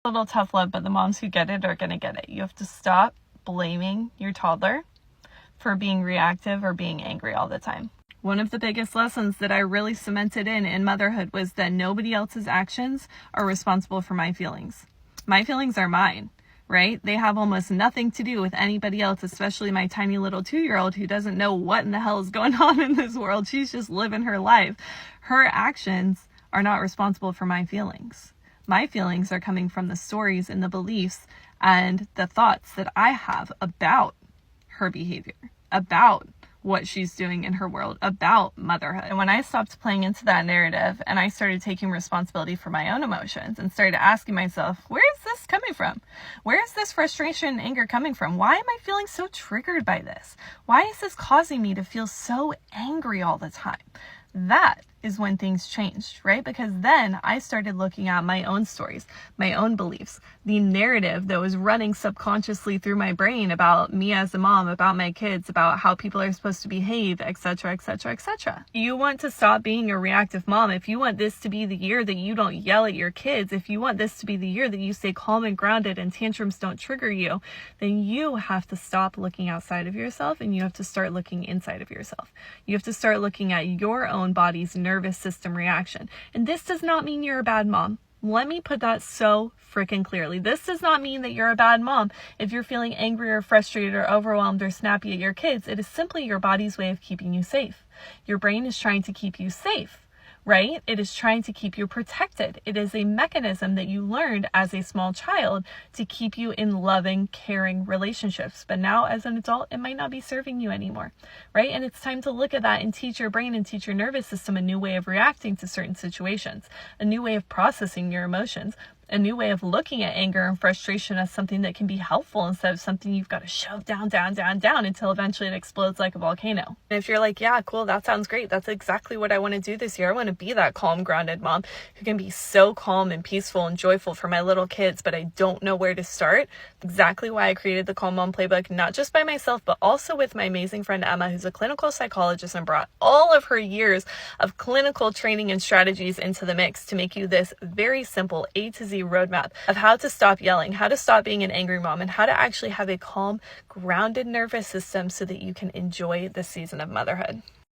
little tough love, but the moms who get it are going to get it. You have to stop blaming your toddler for being reactive or being angry all the time. One of the biggest lessons that I really cemented in motherhood was that nobody else's actions are responsible for my feelings. My feelings are mine, right? They have almost nothing to do with anybody else, especially my tiny little 2-year-old who doesn't know what in the hell is going on in this world. She's just living her life. Her actions are not responsible for my feelings. My feelings are coming from the stories and the beliefs and the thoughts that I have about her behavior, about what she's doing in her world, about motherhood. And when I stopped playing into that narrative and I started taking responsibility for my own emotions and started asking myself, where is this coming from? Where is this frustration and anger coming from? Why am I feeling so triggered by this? Why is this causing me to feel so angry all the time? That is when things changed, right? Because then I started looking at my own stories, my own beliefs, the narrative that was running subconsciously through my brain about me as a mom, about my kids, about how people are supposed to behave, etc., etc., etc. You want to stop being a reactive mom. If you want this to be the year that you don't yell at your kids, if you want this to be the year that you stay calm and grounded and tantrums don't trigger you, then you have to stop looking outside of yourself and you have to start looking inside of yourself. You have to start looking at your own body's nervous system reaction. And this does not mean you're a bad mom. Let me put that so freaking clearly. This does not mean that you're a bad mom if you're feeling angry or frustrated or overwhelmed or snappy at your kids. It is simply your body's way of keeping you safe. Your brain is trying to keep you safe, right? It is trying to keep you protected. It is a mechanism that you learned as a small child to keep you in loving, caring relationships. But now as an adult, it might not be serving you anymore, right? And it's time to look at that and teach your brain and teach your nervous system a new way of reacting to certain situations, a new way of processing your emotions, a new way of looking at anger and frustration as something that can be helpful instead of something you've got to shove down until eventually it explodes like a volcano. And if you're like, yeah, cool, that sounds great. That's exactly what I want to do this year. I want to be that calm, grounded mom who can be so calm and peaceful and joyful for my little kids, but I don't know where to start. Exactly why I created the Calm Mom Playbook, not just by myself, but also with my amazing friend Emma, who's a clinical psychologist and brought all of her years of clinical training and strategies into the mix to make you this very simple A to Z roadmap of how to stop yelling, how to stop being an angry mom, and how to actually have a calm, grounded nervous system so that you can enjoy the season of motherhood.